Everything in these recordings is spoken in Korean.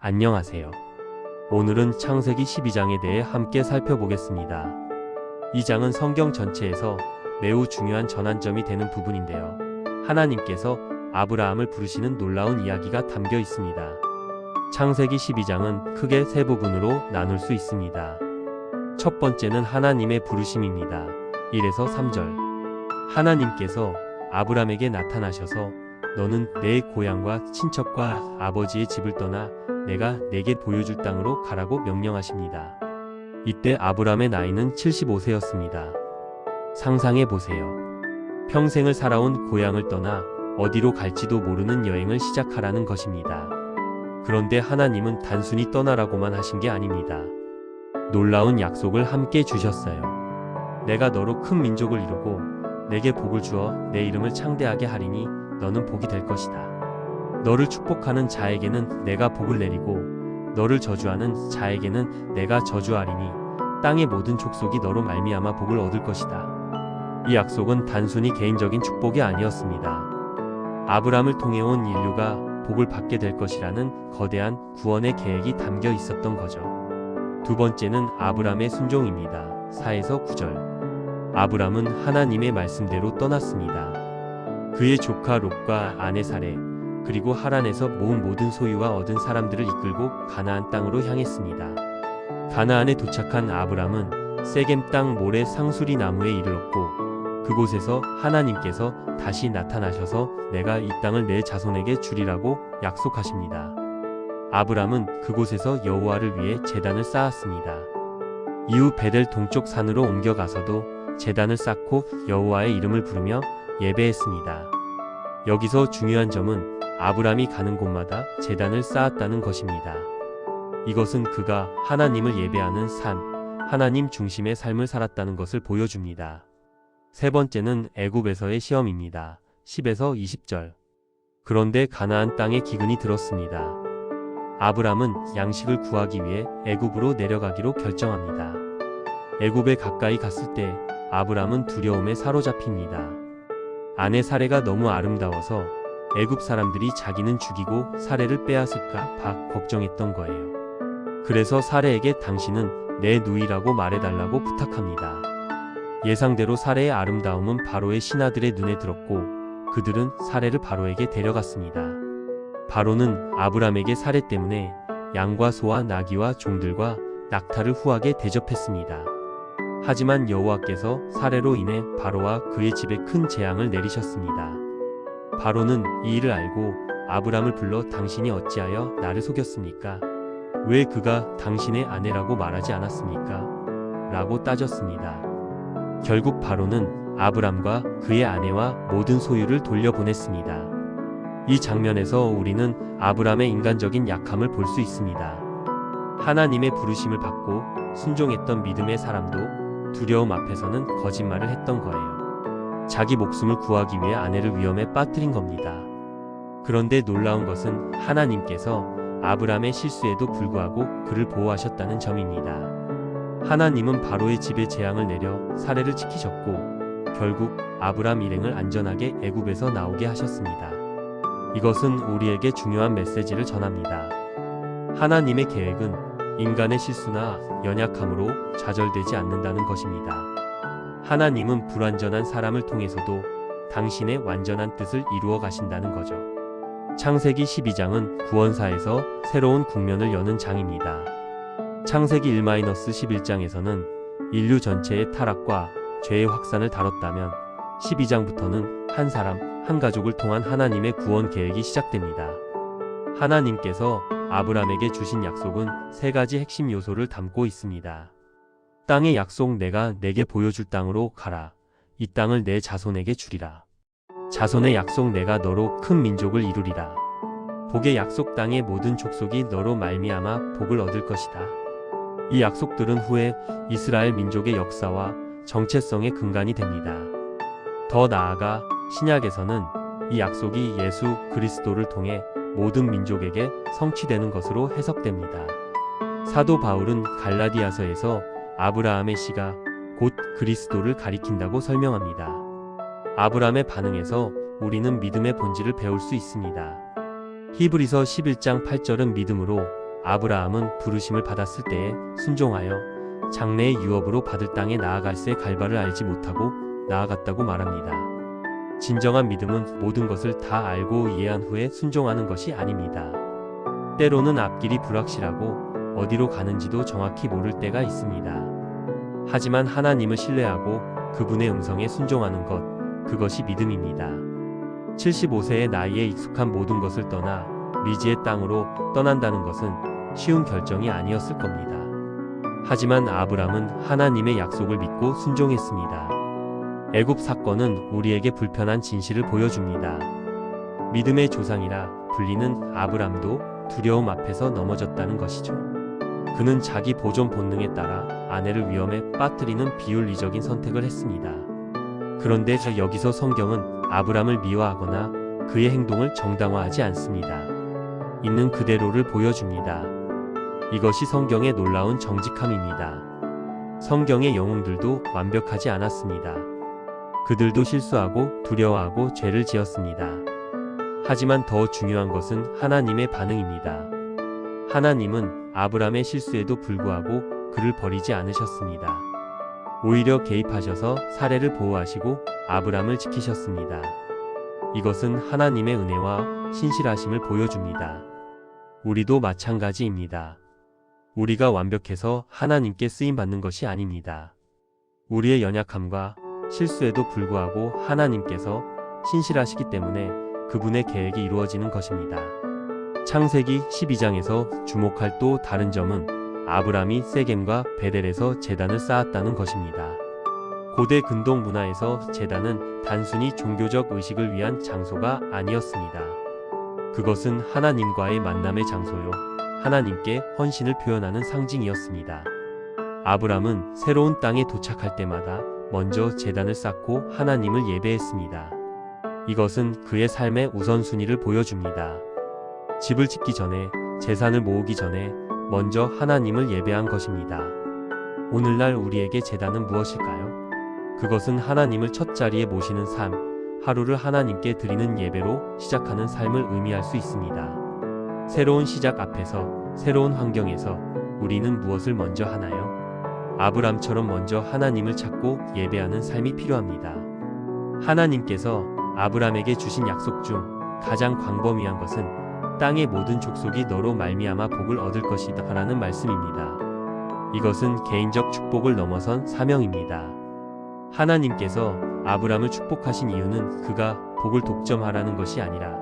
안녕하세요. 오늘은 창세기 12장에 대해 함께 살펴보겠습니다. 이 장은 성경 전체에서 매우 중요한 전환점이 되는 부분인데요. 하나님께서 아브라함을 부르시는 놀라운 이야기가 담겨 있습니다. 창세기 12장은 크게 세 부분으로 나눌 수 있습니다. 첫 번째는 하나님의 부르심입니다. 1에서 3절. 하나님께서 아브라함에게 나타나셔서 너는 내 고향과 친척과 아버지의 집을 떠나 내가 내게 보여줄 땅으로 가라고 명령하십니다. 이때 아브라함의 나이는 75세였습니다. 상상해 보세요. 평생을 살아온 고향을 떠나 어디로 갈지도 모르는 여행을 시작하라는 것입니다. 그런데 하나님은 단순히 떠나라고만 하신 게 아닙니다. 놀라운 약속을 함께 주셨어요. 내가 너로 큰 민족을 이루고 내게 복을 주어 내 이름을 창대하게 하리니 너는 복이 될 것이다. 너를 축복하는 자에게는 내가 복을 내리고 너를 저주하는 자에게는 내가 저주하리니 땅의 모든 족속이 너로 말미암아 복을 얻을 것이다. 이 약속은 단순히 개인적인 축복이 아니었습니다. 아브라함을 통해 온 인류가 복을 받게 될 것이라는 거대한 구원의 계획이 담겨 있었던 거죠. 두 번째는 아브라함의 순종입니다. 4에서 9절. 아브라함은 하나님의 말씀대로 떠났습니다. 그의 조카 롯과 아내 사레 그리고 하란에서 모은 모든 소유와 얻은 사람들을 이끌고 가나안 땅으로 향했습니다. 가나안에 도착한 아브라함은 세겜 땅 모래 상수리 나무에 이르렀고 그곳에서 하나님께서 다시 나타나셔서 내가 이 땅을 내 자손에게 주리라고 약속하십니다. 아브라함은 그곳에서 여호와를 위해 제단을 쌓았습니다. 이후 베델 동쪽 산으로 옮겨가서도 제단을 쌓고 여호와의 이름을 부르며 예배했습니다. 여기서 중요한 점은 아브라함이 가는 곳마다 제단을 쌓았다는 것입니다. 이것은 그가 하나님을 예배하는 삶, 하나님 중심의 삶을 살았다는 것을 보여줍니다. 세 번째는 애굽에서의 시험입니다. 10에서 20절. 그런데 가나안 땅에 기근이 들었습니다. 아브라함은 양식을 구하기 위해 애굽으로 내려가기로 결정합니다. 애굽에 가까이 갔을 때 아브라함은 두려움에 사로잡힙니다. 아내 사레가 너무 아름다워서 애굽 사람들이 자기는 죽이고 사레를 빼앗을까 봐 걱정했던 거예요. 그래서 사레에게 당신은 내 누이라고 말해달라고 부탁합니다. 예상대로 사레의 아름다움은 바로의 신하들의 눈에 들었고 그들은 사레를 바로에게 데려갔습니다. 바로는 아브라함에게 사레 때문에 양과 소와 나귀와 종들과 낙타를 후하게 대접했습니다. 하지만 여호와께서 사레로 인해 바로와 그의 집에 큰 재앙을 내리셨습니다. 바로는 이 일을 알고 아브라함을 불러 당신이 어찌하여 나를 속였습니까? 왜 그가 당신의 아내라고 말하지 않았습니까? 라고 따졌습니다. 결국 바로는 아브라함과 그의 아내와 모든 소유를 돌려보냈습니다. 이 장면에서 우리는 아브라함의 인간적인 약함을 볼 수 있습니다. 하나님의 부르심을 받고 순종했던 믿음의 사람도 두려움 앞에서는 거짓말을 했던 거예요. 자기 목숨을 구하기 위해 아내를 위험에 빠뜨린 겁니다. 그런데 놀라운 것은 하나님께서 아브라함의 실수에도 불구하고 그를 보호하셨다는 점입니다. 하나님은 바로의 집에 재앙을 내려 사레를 지키셨고 결국 아브라함 일행을 안전하게 애굽에서 나오게 하셨습니다. 이것은 우리에게 중요한 메시지를 전합니다. 하나님의 계획은 인간의 실수나 연약함으로 좌절되지 않는다는 것입니다. 하나님은 불완전한 사람을 통해서도 당신의 완전한 뜻을 이루어 가신다는 거죠. 창세기 12장은 구원사에서 새로운 국면을 여는 장입니다. 창세기 1-11장에서는 인류 전체의 타락과 죄의 확산을 다뤘다면 12장부터는 한 사람, 한 가족을 통한 하나님의 구원 계획이 시작됩니다. 하나님께서 아브라함에게 주신 약속은 세 가지 핵심 요소를 담고 있습니다. 땅의 약속 내가 내게 보여줄 땅으로 가라. 이 땅을 내 자손에게 주리라. 자손의 약속 내가 너로 큰 민족을 이루리라. 복의 약속 땅의 모든 족속이 너로 말미암아 복을 얻을 것이다. 이 약속들은 후에 이스라엘 민족의 역사와 정체성의 근간이 됩니다. 더 나아가 신약에서는 이 약속이 예수 그리스도를 통해 모든 민족에게 성취되는 것으로 해석됩니다. 사도 바울은 갈라디아서에서 아브라함의 씨가 곧 그리스도를 가리킨다고 설명합니다. 아브라함의 반응에서 우리는 믿음의 본질을 배울 수 있습니다. 히브리서 11장 8절은 믿음으로 아브라함은 부르심을 받았을 때에 순종하여 장래의 유업으로 받을 땅에 나아갈새 갈바를 알지 못하고 나아갔다고 말합니다. 진정한 믿음은 모든 것을 다 알고 이해한 후에 순종하는 것이 아닙니다. 때로는 앞길이 불확실하고 어디로 가는지도 정확히 모를 때가 있습니다. 하지만 하나님을 신뢰하고 그분의 음성에 순종하는 것, 그것이 믿음입니다. 75세의 나이에 익숙한 모든 것을 떠나 미지의 땅으로 떠난다는 것은 쉬운 결정이 아니었을 겁니다. 하지만 아브람은 하나님의 약속을 믿고 순종했습니다. 애굽 사건은 우리에게 불편한 진실을 보여줍니다. 믿음의 조상이라 불리는 아브람도 두려움 앞에서 넘어졌다는 것이죠. 그는 자기 보존 본능에 따라 아내를 위험에 빠뜨리는 비윤리적인 선택을 했습니다. 그런데 여기서 성경은 아브람을 미화하거나 그의 행동을 정당화하지 않습니다. 있는 그대로를 보여줍니다. 이것이 성경의 놀라운 정직함입니다. 성경의 영웅들도 완벽하지 않았습니다. 그들도 실수하고 두려워하고 죄를 지었습니다. 하지만 더 중요한 것은 하나님의 반응입니다. 하나님은 아브람의 실수에도 불구하고 그를 버리지 않으셨습니다. 오히려 개입하셔서 사례를 보호하시고 아브람을 지키셨습니다. 이것은 하나님의 은혜와 신실하심을 보여줍니다. 우리도 마찬가지입니다. 우리가 완벽해서 하나님께 쓰임받는 것이 아닙니다. 우리의 연약함과 실수에도 불구하고 하나님께서 신실하시기 때문에 그분의 계획이 이루어지는 것입니다. 창세기 12장에서 주목할 또 다른 점은 아브람이 세겜과 베델에서 제단을 쌓았다는 것입니다. 고대 근동 문화에서 제단은 단순히 종교적 의식을 위한 장소가 아니었습니다. 그것은 하나님과의 만남의 장소요, 하나님께 헌신을 표현하는 상징이었습니다. 아브람은 새로운 땅에 도착할 때마다 먼저 제단을 쌓고 하나님을 예배했습니다. 이것은 그의 삶의 우선순위를 보여줍니다. 집을 짓기 전에, 재산을 모으기 전에 먼저 하나님을 예배한 것입니다. 오늘날 우리에게 제단은 무엇일까요? 그것은 하나님을 첫 자리에 모시는 삶, 하루를 하나님께 드리는 예배로 시작하는 삶을 의미할 수 있습니다. 새로운 시작 앞에서, 새로운 환경에서 우리는 무엇을 먼저 하나요? 아브람처럼 먼저 하나님을 찾고 예배하는 삶이 필요합니다. 하나님께서 아브람에게 주신 약속 중 가장 광범위한 것은 땅의 모든 족속이 너로 말미암아 복을 얻을 것이다 라는 말씀입니다. 이것은 개인적 축복을 넘어선 사명입니다. 하나님께서 아브람을 축복하신 이유는 그가 복을 독점하라는 것이 아니라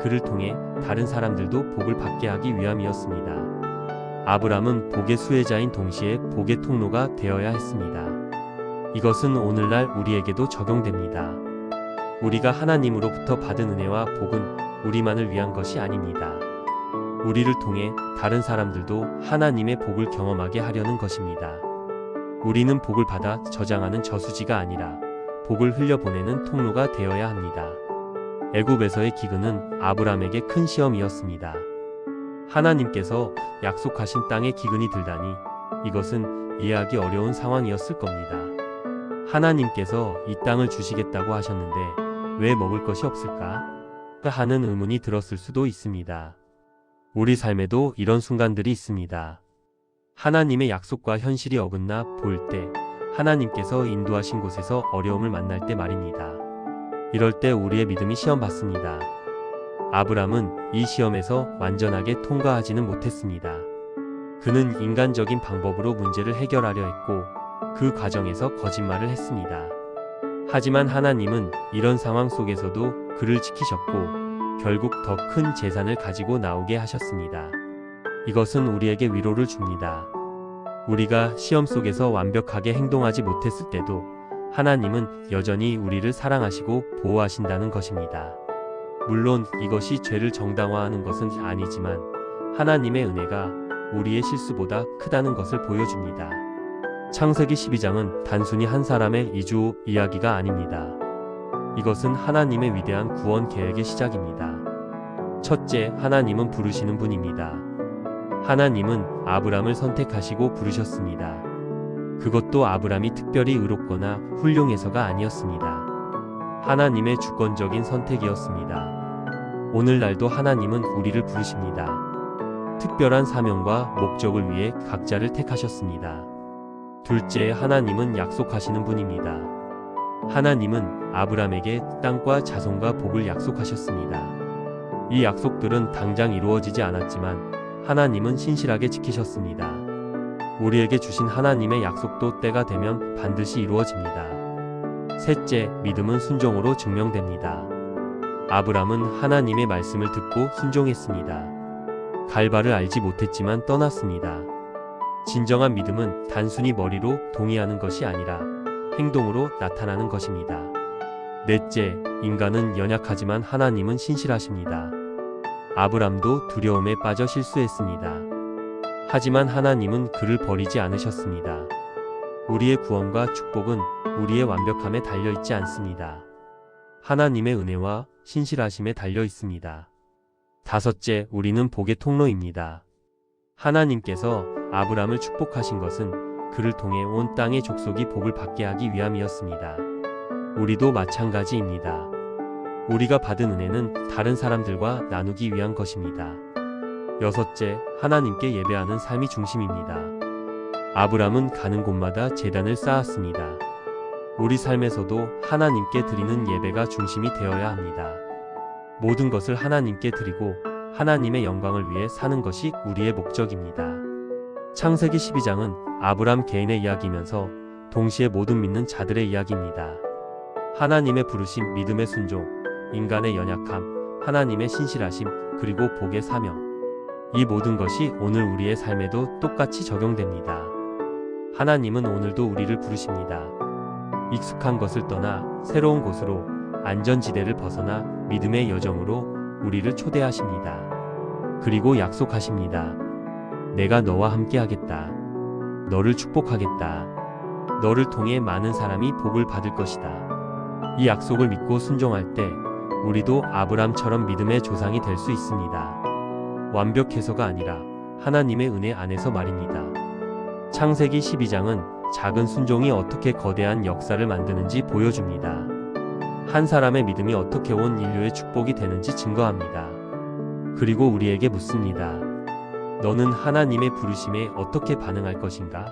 그를 통해 다른 사람들도 복을 받게 하기 위함이었습니다. 아브람은 복의 수혜자인 동시에 복의 통로가 되어야 했습니다. 이것은 오늘날 우리에게도 적용됩니다. 우리가 하나님으로부터 받은 은혜와 복은 우리만을 위한 것이 아닙니다. 우리를 통해 다른 사람들도 하나님의 복을 경험하게 하려는 것입니다. 우리는 복을 받아 저장하는 저수지가 아니라 복을 흘려보내는 통로가 되어야 합니다. 애굽에서의 기근은 아브람에게 큰 시험이었습니다. 하나님께서 약속하신 땅에 기근이 들다니 이것은 이해하기 어려운 상황이었을 겁니다. 하나님께서 이 땅을 주시겠다고 하셨는데 왜 먹을 것이 없을까? 하는 의문이 들었을 수도 있습니다. 우리 삶에도 이런 순간들이 있습니다. 하나님의 약속과 현실이 어긋나 보일 때, 하나님께서 인도하신 곳에서 어려움을 만날 때 말입니다. 이럴 때 우리의 믿음이 시험받습니다. 아브람은 이 시험에서 완전하게 통과하지는 못했습니다. 그는 인간적인 방법으로 문제를 해결하려 했고 그 과정에서 거짓말을 했습니다. 하지만 하나님은 이런 상황 속에서도 그를 지키셨고 결국 더 큰 재산을 가지고 나오게 하셨습니다. 이것은 우리에게 위로를 줍니다. 우리가 시험 속에서 완벽하게 행동하지 못했을 때도 하나님은 여전히 우리를 사랑하시고 보호하신다는 것입니다. 물론 이것이 죄를 정당화하는 것은 아니지만 하나님의 은혜가 우리의 실수보다 크다는 것을 보여줍니다. 창세기 12장은 단순히 한 사람의 이주 이야기가 아닙니다. 이것은 하나님의 위대한 구원 계획의 시작입니다. 첫째, 하나님은 부르시는 분입니다. 하나님은 아브람을 선택하시고 부르셨습니다. 그것도 아브람이 특별히 의롭거나 훌륭해서가 아니었습니다. 하나님의 주권적인 선택이었습니다. 오늘날도 하나님은 우리를 부르십니다. 특별한 사명과 목적을 위해 각자를 택하셨습니다. 둘째, 하나님은 약속하시는 분입니다. 하나님은 아브람에게 땅과 자손과 복을 약속하셨습니다. 이 약속들은 당장 이루어지지 않았지만 하나님은 신실하게 지키셨습니다. 우리에게 주신 하나님의 약속도 때가 되면 반드시 이루어집니다. 셋째, 믿음은 순종으로 증명됩니다. 아브람은 하나님의 말씀을 듣고 순종했습니다. 갈바를 알지 못했지만 떠났습니다. 진정한 믿음은 단순히 머리로 동의하는 것이 아니라 행동으로 나타나는 것입니다. 넷째, 인간은 연약하지만 하나님은 신실하십니다. 아브람도 두려움에 빠져 실수했습니다. 하지만 하나님은 그를 버리지 않으셨습니다. 우리의 구원과 축복은 우리의 완벽함에 달려 있지 않습니다. 하나님의 은혜와 신실하심에 달려 있습니다. 다섯째, 우리는 복의 통로입니다. 하나님께서 아브람을 축복하신 것은 그를 통해 온 땅의 족속이 복을 받게 하기 위함이었습니다. 우리도 마찬가지입니다. 우리가 받은 은혜는 다른 사람들과 나누기 위한 것입니다. 여섯째, 하나님께 예배하는 삶이 중심입니다. 아브람은 가는 곳마다 제단을 쌓았습니다. 우리 삶에서도 하나님께 드리는 예배가 중심이 되어야 합니다. 모든 것을 하나님께 드리고 하나님의 영광을 위해 사는 것이 우리의 목적입니다. 창세기 12장은 아브람 개인의 이야기이면서 동시에 모든 믿는 자들의 이야기입니다. 하나님의 부르심, 믿음의 순종, 인간의 연약함, 하나님의 신실하심, 그리고 복의 사명. 이 모든 것이 오늘 우리의 삶에도 똑같이 적용됩니다. 하나님은 오늘도 우리를 부르십니다. 익숙한 것을 떠나 새로운 곳으로, 안전지대를 벗어나 믿음의 여정으로 우리를 초대하십니다. 그리고 약속하십니다. 내가 너와 함께 하겠다. 너를 축복하겠다. 너를 통해 많은 사람이 복을 받을 것이다. 이 약속을 믿고 순종할 때 우리도 아브람처럼 믿음의 조상이 될 수 있습니다. 완벽해서가 아니라 하나님의 은혜 안에서 말입니다. 창세기 12장은 작은 순종이 어떻게 거대한 역사를 만드는지 보여줍니다. 한 사람의 믿음이 어떻게 온 인류의 축복이 되는지 증거합니다. 그리고 우리에게 묻습니다. 너는 하나님의 부르심에 어떻게 반응할 것인가?